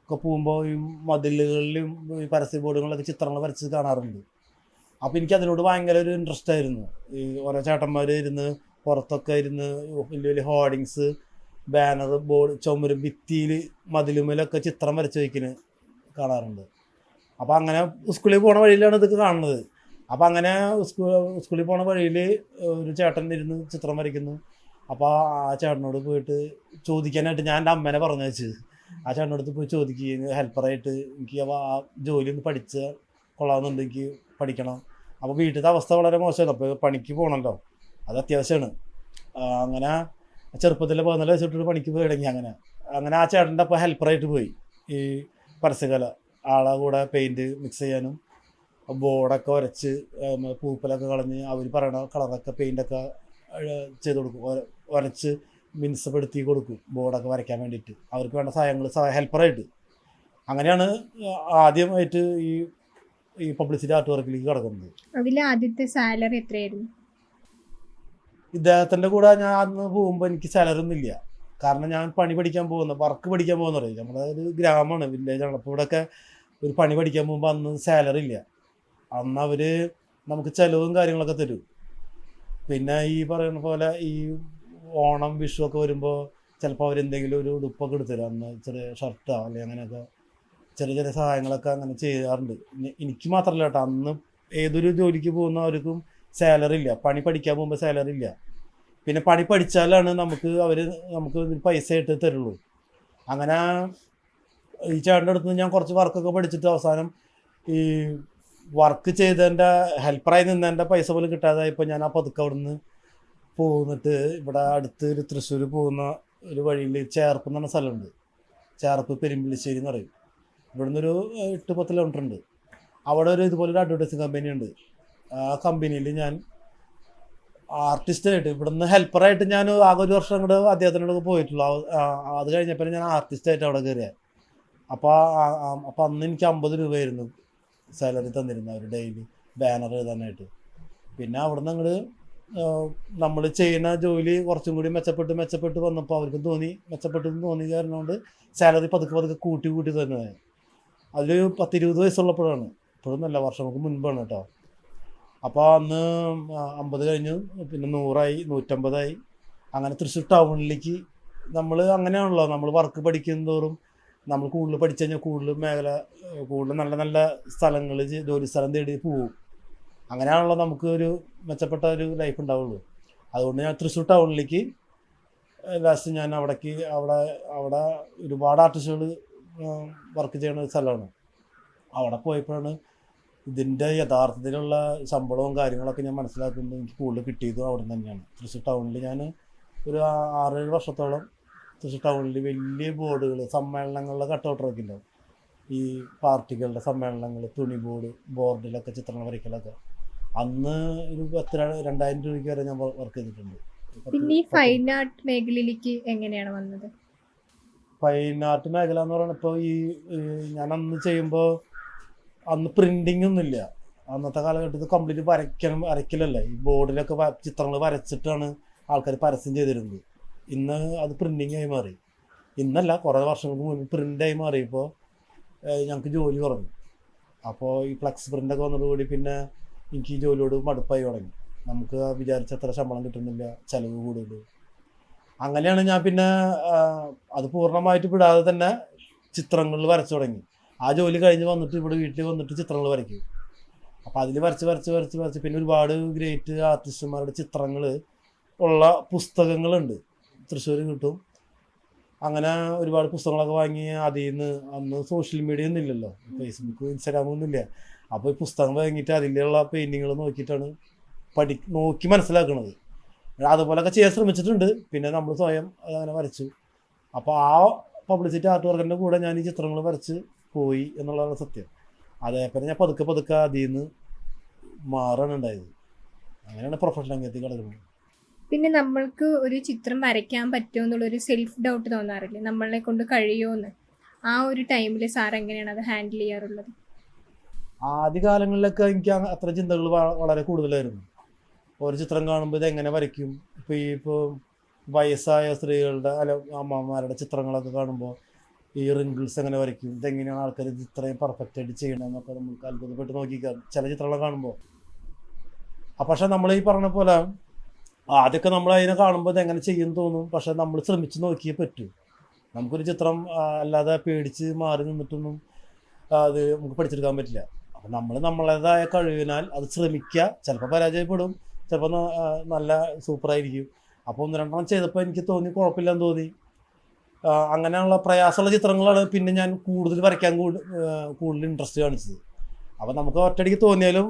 ഒക്കെ പോകുമ്പോൾ ഈ മതിലുകളിലും ഈ പരസ്യ ബോർഡുകളിലൊക്കെ ചിത്രങ്ങൾ വരച്ച് കാണാറുണ്ട്. അപ്പോൾ എനിക്ക് അതിനോട് ഭയങ്കര ഒരു ഇൻട്രസ്റ്റ് ആയിരുന്നു. ഈ ഓരോ ചേട്ടന്മാർ ഇരുന്ന് പുറത്തൊക്കെ ഇരുന്ന് വലിയ വലിയ ഹോർഡിങ്സ്, ബാനർ, ബോർഡ്, ചുമരും, ഭിത്തിയിൽ, മതിലുമേലൊക്കെ ചിത്രം വരച്ച് വയ്ക്കുന്നത് കാണാറുണ്ട്. അപ്പോൾ അങ്ങനെ സ്കൂളിൽ പോണ വഴിയിലാണ് ഇതൊക്കെ കാണുന്നത്. അപ്പോൾ അങ്ങനെ സ്കൂളിൽ പോണ വഴിയിൽ ഒരു ചേട്ടൻ ഇരുന്ന് ചിത്രം വരയ്ക്കുന്നു. അപ്പോൾ ആ ചേട്ടനോട് പോയിട്ട് ചോദിക്കാനായിട്ട് ഞാൻ എൻ്റെ അമ്മേനെ പറഞ്ഞു വെച്ച് ആ ചേട്ടനടുത്ത് പോയി ചോദിക്കുക, ഹെൽപ്പറായിട്ട് എനിക്ക് ആ ജോലി ഒന്ന് പഠിച്ചാൽ കൊള്ളാമെന്നുണ്ട്, എനിക്ക് പഠിക്കണം. അപ്പോൾ വീട്ടിലത്തെ അവസ്ഥ വളരെ മോശമാണ്. അപ്പോൾ പണിക്ക് പോകണമല്ലോ, അത് അത്യാവശ്യമാണ്. അങ്ങനെ ചെറുപ്പത്തിൽ 14 വയസ്സ് തൊട്ടിട്ട് പണിക്ക് പോയി തുടങ്ങി. അങ്ങനെ ആ ചേട്ടൻ്റെ അപ്പോൾ ഹെൽപ്പറായിട്ട് പോയി ഈ പരസ്യകല ആളെ കൂടെ പെയിൻറ്റ് മിക്സ് ചെയ്യാനും ബോർഡൊക്കെ വരച്ച് പൂപ്പലൊക്കെ കളഞ്ഞ് അവർ പറയണ കളറൊക്കെ പെയിൻ്റൊക്കെ ചെയ്ത് കൊടുക്കും, വരച്ച് മിനുസപ്പെടുത്തി കൊടുക്കും ബോർഡൊക്കെ വരയ്ക്കാൻ വേണ്ടിയിട്ട്. അവർക്ക് വേണ്ട സഹായങ്ങൾ ഹെൽപ്പറായിട്ട്. അങ്ങനെയാണ് ആദ്യമായിട്ട് ഈ പബ്ലിസിറ്റി ആർട്ട് വർക്കിലേക്ക് കിടക്കുന്നത്. അതിലെ ആദ്യത്തെ സാലറി എത്രയായിരുന്നു? ഇദ്ദേഹത്തിൻ്റെ കൂടെ ഞാൻ അന്ന് പോകുമ്പോൾ എനിക്ക് സാലറി ഒന്നും ഇല്ല. കാരണം ഞാൻ വർക്ക് പഠിക്കാൻ പോകുന്ന പറയും. നമ്മുടെ ഒരു ഗ്രാമമാണ്, വില്ലേജാണ്. അപ്പോൾ ഇവിടെയൊക്കെ ഒരു പണി പഠിക്കാൻ പോകുമ്പോൾ അന്ന് സാലറി ഇല്ല. അന്ന് അവർ നമുക്ക് ചിലവും കാര്യങ്ങളൊക്കെ തരും. പിന്നെ ഈ പറയുന്ന പോലെ ഈ ഓണം വിഷു ഒക്കെ വരുമ്പോൾ ചിലപ്പോൾ അവരെന്തെങ്കിലും ഒരു ഉടുപ്പൊക്കെ എടുത്തുതരും. അന്ന് ചെറിയ ഷർട്ടോ അല്ലെങ്കിൽ അങ്ങനെയൊക്കെ ചെറിയ ചെറിയ സഹായങ്ങളൊക്കെ അങ്ങനെ ചെയ്യാറുണ്ട്. എനിക്ക് മാത്രമല്ല കേട്ടോ, അന്ന് ഏതൊരു ജോലിക്ക് പോകുന്നവർക്കും സാലറി ഇല്ല. പണി പഠിക്കാൻ പോകുമ്പോൾ സാലറി ഇല്ല. പിന്നെ പണി പഠിച്ചാലാണ് നമുക്ക് പൈസ ഇട്ട് തരുള്ളൂ. അങ്ങനെ ഈ ചേട്ടൻ്റെ അടുത്ത് ഞാൻ കുറച്ച് വർക്കൊക്കെ പഠിച്ചിട്ട് അവസാനം ഈ വർക്ക് ചെയ്തതിൻ്റെ ഹെൽപ്പറായി നിന്നതിൻ്റെ പൈസ പോലും കിട്ടാതായപ്പോൾ ഞാൻ ആ പതുക്കെ അവിടെ നിന്ന് പോന്നിട്ട് ഇവിടെ അടുത്ത് ഒരു തൃശ്ശൂർ പോകുന്ന ഒരു വഴിയിൽ ചേർപ്പ് എന്ന് പറഞ്ഞ സ്ഥലമുണ്ട്. ചേർപ്പ് പെരുമ്പിളിശ്ശേരി എന്ന് പറയും. ഇവിടെ നിന്നൊരു 8-10 കിലോമീറ്റർ ഉണ്ട്. അവിടെ ഒരു ഇതുപോലൊരു അഡ്വർടൈസിങ് കമ്പനിയുണ്ട്. ആ കമ്പനിയിൽ ഞാൻ ആർട്ടിസ്റ്റായിട്ട് ഇവിടെ നിന്ന് ഹെൽപ്പറായിട്ട് ഞാൻ ആകെ ഒരു വർഷം കൂടെ അദ്ദേഹത്തിനോട് പോയിട്ടുള്ളൂ. അത് കഴിഞ്ഞപ്പോൾ ഞാൻ ആർട്ടിസ്റ്റായിട്ട് അവിടെ കയറിയത്. അപ്പോൾ അന്ന് എനിക്ക് 50 രൂപയായിരുന്നു സാലറി തന്നിരുന്നത് അവർ ഡെയിലി ബാനർ എഴുതാനായിട്ട്. പിന്നെ അവിടെ നിന്ന് അങ്ങോട്ട് നമ്മൾ ചെയ്യുന്ന ജോലി കുറച്ചും കൂടി മെച്ചപ്പെട്ട് വന്നപ്പോൾ അവർക്കും മെച്ചപ്പെട്ടെന്ന് തോന്നി കാരണമുണ്ട് സാലറി പതുക്കെ കൂട്ടി തന്നത്. അതിൽ 10-20 വയസ്സുള്ളപ്പോഴാണ്, ഇപ്പോഴും നല്ല വർഷങ്ങൾക്ക് മുൻപാണ് കേട്ടോ. അപ്പോൾ അന്ന് 50 കഴിഞ്ഞു, പിന്നെ 100ആയി, 150ആയി. അങ്ങനെ തൃശ്ശൂർ ടൗണിലേക്ക് നമ്മൾ അങ്ങനെയാണല്ലോ, നമ്മൾ വർക്ക് പഠിക്കുന്നതോറും നമ്മൾ കൂടുതൽ പഠിച്ചു കഴിഞ്ഞാൽ കൂടുതൽ നല്ല നല്ല സ്ഥലങ്ങൾ ജോലി സ്ഥലം തേടി പോവും. അങ്ങനെയാണല്ലോ നമുക്ക് ഒരു മെച്ചപ്പെട്ട ഒരു ലൈഫ് ഉണ്ടാവുള്ളൂ. അതുകൊണ്ട് ഞാൻ തൃശ്ശൂർ ടൗണിലേക്ക് ലാസ്റ്റ് ഞാൻ അവിടെ ഒരുപാട് ആർട്ടിസ്റ്റുകൾ വർക്ക് ചെയ്യുന്ന ഒരു സ്ഥലമാണ്. അവിടെ പോയപ്പോഴാണ് ഇതിൻ്റെ യഥാർത്ഥത്തിലുള്ള ശമ്പളവും കാര്യങ്ങളൊക്കെ ഞാൻ മനസ്സിലാക്കുന്നത്. എനിക്ക് കൂടുതൽ കിട്ടിയതും അവിടെ നിന്ന് തന്നെയാണ്. തൃശ്ശൂർ ടൗണിൽ ഞാൻ ഒരു 6-7 വർഷത്തോളം തൃശ്ശൂർ ടൗണിൽ വലിയ ബോർഡുകൾ, സമ്മേളനങ്ങളിലെ കട്ടൗട്ടറൊക്കെ ഉണ്ടാവും. ഈ പാർട്ടികളുടെ സമ്മേളനങ്ങൾ, തുണി ബോർഡിലൊക്കെ ചിത്രങ്ങൾ വരയ്ക്കലൊക്കെ. അന്ന് ഒരു 2000 രൂപയ്ക്ക് വരെ ഞാൻ വർക്ക് ചെയ്തിട്ടുണ്ട്. പിന്നെ ഈ ഫൈൻ ആർട്ട് മേഖലയിലേക്ക് എങ്ങനെയാണ് വന്നത്? ഫൈൻ ആർട്ട് മേഖല എന്ന് പറയുന്നത് ഇപ്പോൾ ഞാൻ അന്ന് ചെയ്യുമ്പോൾ അന്ന് പ്രിൻറ്റിങ് ഒന്നുമില്ല. അന്നത്തെ കാലഘട്ടത്തിൽ കംപ്ലീറ്റ് വരയ്ക്കലല്ല. ഈ ബോർഡിലൊക്കെ ചിത്രങ്ങൾ വരച്ചിട്ടാണ് ആൾക്കാർ പരസ്യം ചെയ്തിരുന്നത്. ഇന്ന് അത് പ്രിൻറ്റിങ് മാറി. ഇന്നല്ല, കുറേ വർഷങ്ങൾക്ക് മുൻപ് പ്രിൻ്റായി മാറിയപ്പോൾ ഞങ്ങൾക്ക് ജോലി കുറഞ്ഞു. അപ്പോൾ ഈ ഫ്ലക്സ് പ്രിൻ്റൊക്കെ വന്നതോടുകൂടി പിന്നെ എനിക്ക് ഈ ജോലിയോട് മടുപ്പായി തുടങ്ങി. നമുക്ക് വിചാരിച്ചത്ര ശമ്പളം കിട്ടുന്നില്ല, ചിലവ് കൂടുതൽ. അങ്ങനെയാണ് ഞാൻ പിന്നെ അത് പൂർണ്ണമായിട്ട് വിടാതെ തന്നെ ചിത്രങ്ങളിൽ വരച്ചു തുടങ്ങി. ആ ജോലി കഴിഞ്ഞ് വന്നിട്ട് ഇവിടെ വീട്ടിൽ വന്നിട്ട് ചിത്രങ്ങൾ വരയ്ക്കും. അപ്പോൾ അതിൽ വരച്ച് പിന്നെ ഒരുപാട് ഗ്രേറ്റ് ആർട്ടിസ്റ്റുമാരുടെ ചിത്രങ്ങൾ ഉള്ള പുസ്തകങ്ങളുണ്ട്, തൃശ്ശൂർ കിട്ടും. അങ്ങനെ ഒരുപാട് പുസ്തകങ്ങളൊക്കെ വാങ്ങി അതിൽ നിന്ന്, അന്ന് സോഷ്യൽ മീഡിയ ഒന്നും ഇല്ലല്ലോ, ഫേസ്ബുക്ക് ഇൻസ്റ്റാഗ്രാമൊന്നും ഇല്ല. അപ്പോൾ ഈ പുസ്തകം വാങ്ങിയിട്ട് അതിലുള്ള പെയിൻറ്റിങ്ങൾ നോക്കിയിട്ടാണ് നോക്കി മനസ്സിലാക്കുന്നത്. അതുപോലെയൊക്കെ ചെയ്യാൻ ശ്രമിച്ചിട്ടുണ്ട്. പിന്നെ നമ്മൾ സ്വയം അതങ്ങനെ വരച്ചു. അപ്പോൾ ആ പബ്ലിസിറ്റി ആർട്ട് വർക്കിൻ്റെ കൂടെ ഞാൻ ഈ ചിത്രങ്ങൾ വരച്ച് പോയി എന്നുള്ളതാണ് സത്യം. അതേപോലെ ഞാൻ പതുക്കെ അതിൽ നിന്ന് മാറാണ് ഉണ്ടായത്. അങ്ങനെയാണ് പ്രൊഫഷണൽ രംഗത്തേക്ക് കടക്കുന്നത്. പിന്നെ നമ്മൾക്ക് ഒരു ചിത്രം വരയ്ക്കാൻ പറ്റുമോ എന്നുള്ളൊരു സെൽഫ് ഡൗട്ട് തോന്നാറില്ലേ, നമ്മളെ കൊണ്ട് കഴിയുമോയെന്ന്? ആ ഒരു ടൈമിൽ സാർ എങ്ങനെയാണ് അത് ഹാൻഡിൽ ചെയ്യാറുള്ളത്? ആദ്യ കാലങ്ങളിലൊക്കെ എനിക്ക് അത്ര ചിന്തകൾ വളരെ കൂടുതലായിരുന്നു. ഒരു ചിത്രം കാണുമ്പോൾ ഇതെങ്ങനെ വരയ്ക്കും, ഇപ്പോൾ വയസ്സായ സ്ത്രീകളുടെ അമ്മമാരുടെ ചിത്രങ്ങളൊക്കെ കാണുമ്പോൾ ഈ റിങ്കിൾസ് എങ്ങനെ വരയ്ക്കും, ഇതെങ്ങനെയാണ് ആൾക്കാർ ഇത് ഇത്രയും പെർഫെക്റ്റായിട്ട് ചെയ്യണമെന്നൊക്കെ നമുക്ക് അത്ഭുതപ്പെട്ട് നോക്കിക്കാം ചില ചിത്രങ്ങൾ കാണുമ്പോൾ. പക്ഷെ നമ്മൾ ഈ പറഞ്ഞ പോലെ ആദ്യമൊക്കെ നമ്മൾ അതിനെ കാണുമ്പോൾ ഇതെങ്ങനെ ചെയ്യുമെന്ന് തോന്നും. പക്ഷെ നമ്മൾ ശ്രമിച്ച് നോക്കിയേ പറ്റൂ. നമുക്കൊരു ചിത്രം അല്ലാതെ പേടിച്ച് മാറി നിന്നിട്ടൊന്നും അത് നമുക്ക് പഠിച്ചെടുക്കാൻ പറ്റില്ല. അപ്പം നമ്മളേതായ കഴിവിനാൽ അത് ശ്രമിക്കുക. ചിലപ്പോൾ പരാജയപ്പെടും, ചിലപ്പോൾ നല്ല സൂപ്പറായിരിക്കും. അപ്പോൾ 1-2 ചെയ്തപ്പോൾ എനിക്ക് തോന്നി കുഴപ്പമില്ലെന്ന് തോന്നി. അങ്ങനെയുള്ള പ്രയാസമുള്ള ചിത്രങ്ങളാണ് പിന്നെ ഞാൻ കൂടുതൽ വരയ്ക്കാൻ കൂടുതൽ ഇൻട്രസ്റ്റ് കാണിച്ചത്. അപ്പോൾ നമുക്ക് ഒറ്റയടിക്ക് തോന്നിയാലും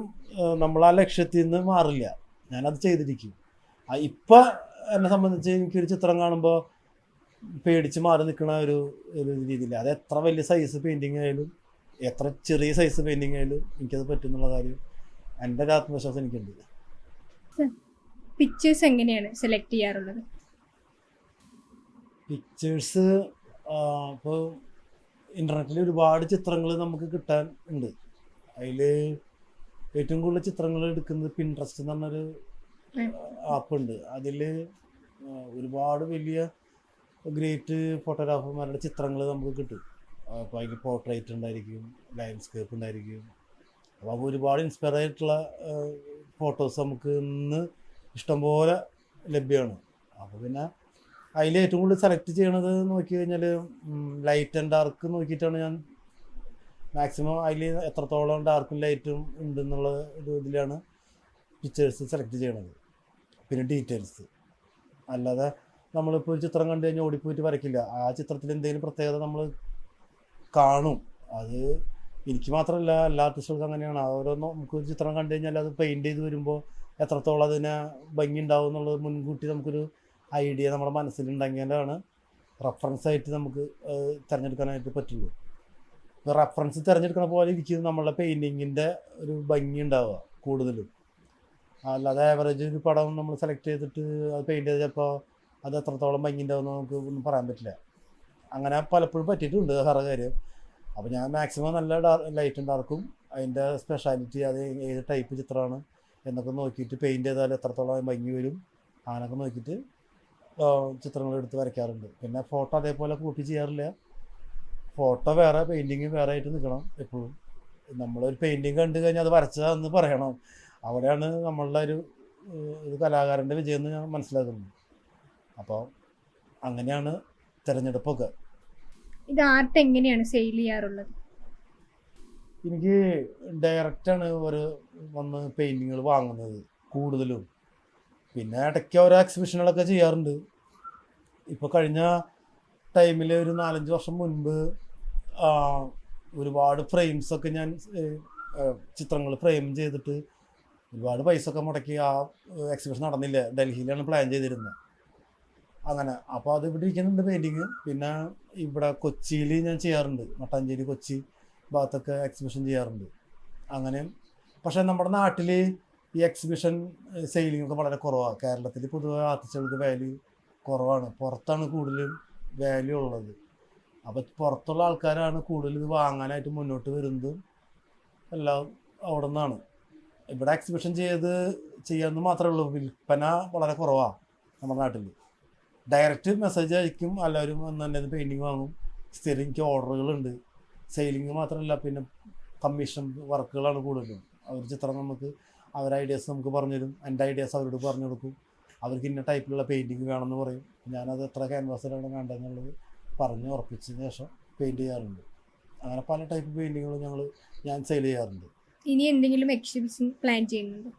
നമ്മൾ ആ ലക്ഷ്യത്തിൽ നിന്ന് മാറില്ല, ഞാനത് ചെയ്തിരിക്കും. ഇപ്പം എന്നെ സംബന്ധിച്ച് എനിക്കൊരു ചിത്രം കാണുമ്പോൾ പേടിച്ച് മാറി നിൽക്കുന്ന ഒരു രീതിയിൽ, അത് എത്ര വലിയ സൈസ് പെയിൻറ്റിങ് ആയാലും എത്ര ചെറിയ സൈസ് പെയിൻറ്റിങ് ആയാലും എനിക്കത് പറ്റുന്നുള്ള കാര്യം എൻ്റെ ഒരു ആത്മവിശ്വാസം എനിക്കുണ്ട്. പിക്ചേഴ്സ് എങ്ങനെയാണ് സെലക്ട് ചെയ്യാറുള്ളത്? പിക്ചേഴ്സ് ഇപ്പോൾ ഇൻ്റർനെറ്റിൽ ഒരുപാട് ചിത്രങ്ങൾ നമുക്ക് കിട്ടാൻ ഉണ്ട്. അതിൽ ഏറ്റവും കൂടുതൽ ചിത്രങ്ങൾ എടുക്കുന്നത് പിൻട്രസ്റ്റ് എന്ന് പറഞ്ഞൊരു ആപ്പുണ്ട്. അതിൽ ഒരുപാട് വലിയ ഗ്രേറ്റ് ഫോട്ടോഗ്രാഫർമാരുടെ ചിത്രങ്ങൾ നമുക്ക് കിട്ടും. അപ്പോൾ അതിൽ പോർട്രേറ്റ് ഉണ്ടായിരിക്കും, ലാൻഡ്സ്കേപ്പ് ഉണ്ടായിരിക്കും. അപ്പോൾ ഒരുപാട് ഇൻസ്പയർ ആയിട്ടുള്ള ഫോട്ടോസ് നമുക്ക് ഇന്ന് ഇഷ്ടംപോലെ ലഭ്യമാണ്. അപ്പോൾ പിന്നെ അതിൽ ഏറ്റവും കൂടുതൽ സെലക്ട് ചെയ്യണത് നോക്കി കഴിഞ്ഞാൽ ലൈറ്റ് ആൻഡ് ഡാർക്ക് നോക്കിയിട്ടാണ് ഞാൻ മാക്സിമം അതിൽ എത്രത്തോളം ഡാർക്കും ലൈറ്റും ഉണ്ടെന്നുള്ള ഒരു ഇതിലാണ് പിക്ചേഴ്സ് സെലക്ട് ചെയ്യണത്. പിന്നെ ഡീറ്റെയിൽസ്, അല്ലാതെ നമ്മളിപ്പോൾ ഒരു ചിത്രം കണ്ടു കഴിഞ്ഞാൽ ഓടിപ്പോയിട്ട് വരയ്ക്കില്ല. ആ ചിത്രത്തിൽ എന്തെങ്കിലും പ്രത്യേകത നമ്മൾ കാണും. അത് എനിക്ക് മാത്രമല്ല എല്ലാ ആർട്ടിസ്റ്റുകൾക്കും അങ്ങനെയാണ്. ഓരോന്നും നമുക്കൊരു ചിത്രം കണ്ടു കഴിഞ്ഞാൽ അത് പെയിൻറ്റ് ചെയ്ത് വരുമ്പോൾ എത്രത്തോളം അതിന് ഭംഗി ഉണ്ടാവും എന്നുള്ളത് മുൻകൂട്ടി നമുക്കൊരു ഐഡിയ നമ്മുടെ മനസ്സിലുണ്ടെങ്കിലാണ് റെഫറൻസായിട്ട് നമുക്ക് തിരഞ്ഞെടുക്കാനായിട്ട് പറ്റുള്ളൂ. റെഫറൻസ് തിരഞ്ഞെടുക്കണ പോലെ ഇരിക്കും നമ്മളുടെ പെയിൻറ്റിങ്ങിൻ്റെ ഒരു ഭംഗി ഉണ്ടാവുക കൂടുതലും. അല്ലാതെ ആവറേജ് ഒരു പടം നമ്മൾ സെലക്ട് ചെയ്തിട്ട് അത് പെയിൻറ്റ് ചെയ്തപ്പോൾ അത് എത്രത്തോളം ഭംഗി ഉണ്ടാവുമെന്ന് നമുക്ക് ഒന്നും പറയാൻ പറ്റില്ല. അങ്ങനെ പലപ്പോഴും പറ്റിയിട്ടുണ്ട് വേറെ കാര്യം. അപ്പോൾ ഞാൻ മാക്സിമം നല്ല ലൈറ്റും ഡാർക്കും അതിൻ്റെ സ്പെഷ്യാലിറ്റി, അത് ഏത് ടൈപ്പ് ചിത്രമാണ് എന്നൊക്കെ നോക്കിയിട്ട് പെയിൻറ്റ് ചെയ്താൽ എത്രത്തോളം ഭംഗി വരും അങ്ങനെയൊക്കെ നോക്കിയിട്ട് ചിത്രങ്ങൾ എടുത്ത് വരയ്ക്കാറുണ്ട്. പിന്നെ ഫോട്ടോ അതേപോലെ കോപ്പി ചെയ്യാറില്ല. ഫോട്ടോ വേറെ, പെയിൻറ്റിങ് വേറെ ആയിട്ട് നിൽക്കണം എപ്പോഴും. നമ്മളൊരു പെയിൻറ്റിങ് കണ്ടു കഴിഞ്ഞാൽ അത് വരച്ചതാണെന്ന് പറയണം. അവിടെയാണ് നമ്മളുടെ ഒരു കലാകാരൻ്റെ വിജയം എന്ന് ഞാൻ മനസ്സിലാക്കുന്നത്. അപ്പോൾ അങ്ങനെയാണ് തിരഞ്ഞെടുപ്പൊക്കെ. ഇത് ആർട്ട് എങ്ങനെയാണ് സെയിൽ ചെയ്യാറുള്ളത്? എനിക്ക് ഡയറക്റ്റാണ് വന്ന് പെയിൻറ്റിങ്ങുകൾ വാങ്ങുന്നത് കൂടുതലും. പിന്നെ ഇടയ്ക്ക് ഓരോ എക്സിബിഷനുകളൊക്കെ ചെയ്യാറുണ്ട്. ഇപ്പോൾ കഴിഞ്ഞ ടൈമിൽ ഒരു 4-5 വർഷം മുൻപ് ഒരുപാട് ഫ്രെയിംസൊക്കെ ഞാൻ ചിത്രങ്ങൾ ഫ്രെയിം ചെയ്തിട്ട് ഒരുപാട് പൈസ ഒക്കെ മുടക്കി ആ എക്സിബിഷൻ നടന്നില്ല. ഡൽഹിയിലാണ് പ്ലാൻ ചെയ്തിരുന്നത്. അങ്ങനെ അപ്പോൾ അത് ഇവിടെ ഇരിക്കുന്നുണ്ട് പെയിൻറ്റിങ്. പിന്നെ ഇവിടെ കൊച്ചിയിൽ ഞാൻ ചെയ്യാറുണ്ട്, മട്ടാഞ്ചേരി കൊച്ചി ഭാഗത്തൊക്കെ എക്സിബിഷൻ ചെയ്യാറുണ്ട് അങ്ങനെ. പക്ഷേ നമ്മുടെ നാട്ടിൽ ഈ എക്സിബിഷൻ സെയിലിംഗ് ഒക്കെ വളരെ കുറവാണ്. കേരളത്തിൽ പൊതുവെ ആർട്ടിസ്റ്റുകൾക്ക് വാല്യൂ കുറവാണ്. പുറത്താണ് കൂടുതലും വാല്യൂ ഉള്ളത്. അപ്പോൾ പുറത്തുള്ള ആൾക്കാരാണ് കൂടുതൽ ഇത് വാങ്ങാനായിട്ട് മുന്നോട്ട് വരുന്നതും എല്ലാം അവിടെ നിന്നാണ്. ഇവിടെ എക്സിബിഷൻ ചെയ്യാമെന്ന് മാത്രമേ ഉള്ളൂ. വിൽപ്പന വളരെ കുറവാണ് നമ്മുടെ നാട്ടിൽ. ഡയറക്റ്റ് മെസ്സേജ് അയക്കും, എല്ലാവരും വന്ന് തന്നെ പെയിൻറ്റിങ് വാങ്ങും. സ്ഥിരം എനിക്ക് ഓർഡറുകളുണ്ട്. സെയിലിംഗ് മാത്രമല്ല, പിന്നെ കമ്മീഷൻ വർക്കുകളാണ് കൂടുതലും. അവർ ചിത്രം നമുക്ക് അവരുടെ ഐഡിയാസ് നമുക്ക് പറഞ്ഞു തരും. എൻ്റെ ഐഡിയാസ് അവരോട് പറഞ്ഞു കൊടുക്കും. അവർക്ക് ഇന്ന ടൈപ്പിലുള്ള പെയിൻറ്റിങ് വേണമെന്ന് പറയും. ഞാനത് എത്ര ക്യാൻവാസിലാണ് വേണ്ടതെന്നുള്ളത് പറഞ്ഞ് ഉറപ്പിച്ചതിന് ശേഷം പെയിൻറ്റ് ചെയ്യാറുണ്ട്. അങ്ങനെ പല ടൈപ്പ് പെയിൻറ്റിങ്ങുകളും ഞാൻ സെയിൽ ചെയ്യാറുണ്ട്. ഇനി എന്തെങ്കിലും എക്സിബിഷൻ പ്ലാൻ ചെയ്യുന്നുണ്ടോ?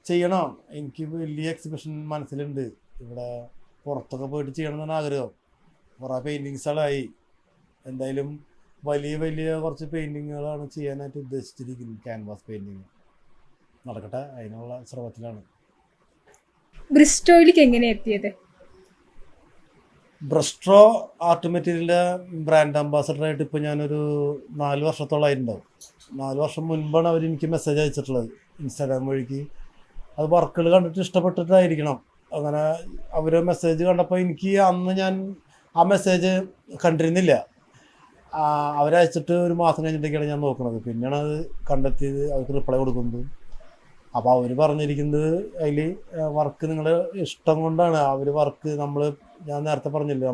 ചെയ്യണം. എനിക്ക് വലിയ എക്സിബിഷൻ മനസ്സിലുണ്ട്. ഇവിടെ പുറത്തൊക്കെ പോയിട്ട് ചെയ്യണം എന്നാണ് ആഗ്രഹം. കുറേ പെയിൻറ്റിങ്സുകളായി. എന്തായാലും വലിയ കുറച്ച് പെയിൻറ്റിങ്ങുകളാണ് ചെയ്യാനായിട്ട് ഉദ്ദേശിച്ചിരിക്കുന്നത്. ക്യാൻവാസ് പെയിൻറ്റിങ് നടക്കട്ടെ, അതിനുള്ള ശ്രമത്തിലാണ്. ബ്രിസ്റ്റോയിലേക്ക് എങ്ങനെ എത്തിയത്? ബ്രസ്ട്രോ ആർട്ട് മെറ്റീരിയലിൻ്റെ ബ്രാൻഡ് അംബാസഡറായിട്ട് ഇപ്പോൾ ഞാനൊരു 4 വർഷത്തോളമായിട്ടുണ്ടാവും. 4 വർഷം മുൻപാണ് അവർ എനിക്ക് മെസ്സേജ് അയച്ചിട്ടുള്ളത് ഇൻസ്റ്റാഗ്രാം വഴിക്ക്. അത് വർക്കുകൾ കണ്ടിട്ട് ഇഷ്ടപ്പെട്ടിട്ടായിരിക്കണം. അങ്ങനെ അവർ മെസ്സേജ് കണ്ടപ്പോൾ എനിക്ക് അന്ന് ഞാൻ ആ മെസ്സേജ് കണ്ടിരുന്നില്ല. അവരയച്ചിട്ട് ഒരു മാസം കഴിഞ്ഞിട്ടൊക്കെയാണ് ഞാൻ നോക്കുന്നത്. പിന്നെയാണ് അത് കണ്ടെത്തിയത്, അവർക്ക് റിപ്ലൈ കൊടുക്കുന്നത്. അപ്പോൾ അവർ പറഞ്ഞിരിക്കുന്നത് അതിൽ വർക്ക് നിങ്ങളുടെ ഇഷ്ടം കൊണ്ടാണ്. അവർ വർക്ക് ഞാൻ നേരത്തെ പറഞ്ഞില്ലേ,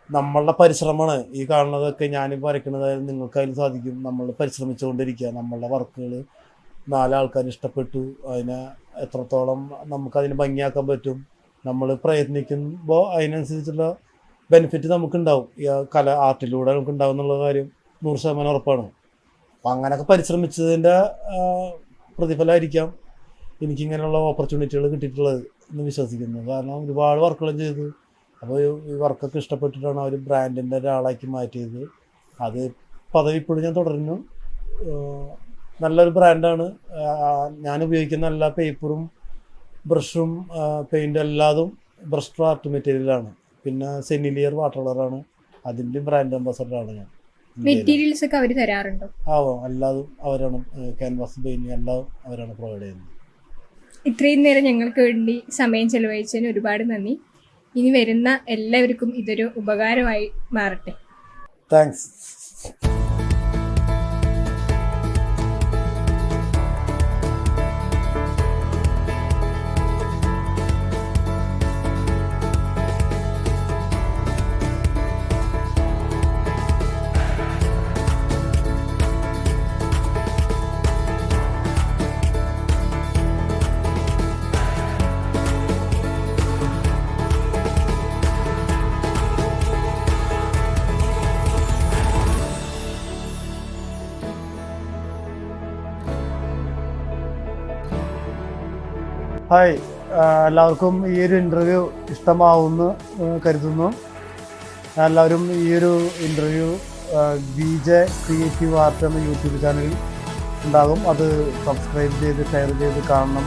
നമ്മളുടെ പരിശ്രമമാണ് ഈ കാണുന്നതൊക്കെ. ഞാനിപ്പോൾ വരയ്ക്കുന്നതായാലും നിങ്ങൾക്ക് അതിൽ സാധിക്കും. നമ്മൾ പരിശ്രമിച്ചുകൊണ്ടിരിക്കുക. നമ്മളുടെ വർക്കുകൾ 4 ആൾക്കാർ ഇഷ്ടപ്പെട്ടു, അതിനെ എത്രത്തോളം നമുക്കതിന് ഭംഗിയാക്കാൻ പറ്റും, നമ്മൾ പ്രയത്നിക്കുമ്പോൾ അതിനനുസരിച്ചുള്ള ബെനിഫിറ്റ് നമുക്കുണ്ടാവും. ഈ ആർട്ടിലൂടെ നമുക്കുണ്ടാവും എന്നുള്ള കാര്യം 100% ഉറപ്പാണ്. അപ്പം അങ്ങനെയൊക്കെ പരിശ്രമിച്ചതിൻ്റെ പ്രതിഫലമായിരിക്കാം എനിക്കിങ്ങനെയുള്ള ഓപ്പർച്യൂണിറ്റികൾ കിട്ടിയിട്ടുള്ളത് എന്ന് വിശ്വസിക്കുന്നു. കാരണം ഒരുപാട് വർക്കുകളും ചെയ്തു. അപ്പോൾ ഈ വർക്കൊക്കെ ഇഷ്ടപ്പെട്ടിട്ടാണ് അവർ ബ്രാൻഡിൻ്റെ ഒരാളാക്കി മാറ്റിയത്. അത് പദവി ഇപ്പോഴും ഞാൻ തുടരുന്നു. നല്ലൊരു ബ്രാൻഡാണ്. ഞാൻ ഉപയോഗിക്കുന്ന എല്ലാ പേപ്പറും ബ്രഷും പെയിൻറ്റും എല്ലാതും ബ്രസ്ട്രോ ആർട്ട് മെറ്റീരിയലാണ്. പിന്നെ സെനിലിയർ വാട്ടർ കളറാണ്, അതിൻ്റെ ബ്രാൻഡ് അംബാസഡറാണ് ഞാൻ. മെറ്റീരിയൽസ് ഒക്കെ അവർ തരാറുണ്ടോ? എല്ലാതും അവരാണ്. ക്യാൻവാസ് പെയിൻറ്റിങ് എല്ലാം അവരാണ് പ്രൊവൈഡ് ചെയ്യുന്നത്. ഇത്രയും നേരം ഞങ്ങൾക്ക് വേണ്ടി സമയം ചെലവഴിച്ചതിന് ഒരുപാട് നന്ദി. ഇനി വരുന്ന എല്ലാവർക്കും ഇതൊരു ഉപകാരമായി മാറട്ടെ. താങ്ക്സ്. ഹായ്, എല്ലാവർക്കും ഈ ഒരു ഇൻ്റർവ്യൂ ഇഷ്ടമാവുമെന്ന് കരുതുന്നു. എല്ലാവരും ഈ ഒരു ഇൻ്റർവ്യൂ BJ ക്രിയേറ്റീവ് ആർട്ട് എന്ന യൂട്യൂബ് ചാനൽ ഉണ്ടാകും. അത് സബ്സ്ക്രൈബ് ചെയ്ത് ഷെയർ ചെയ്ത് കാണണം.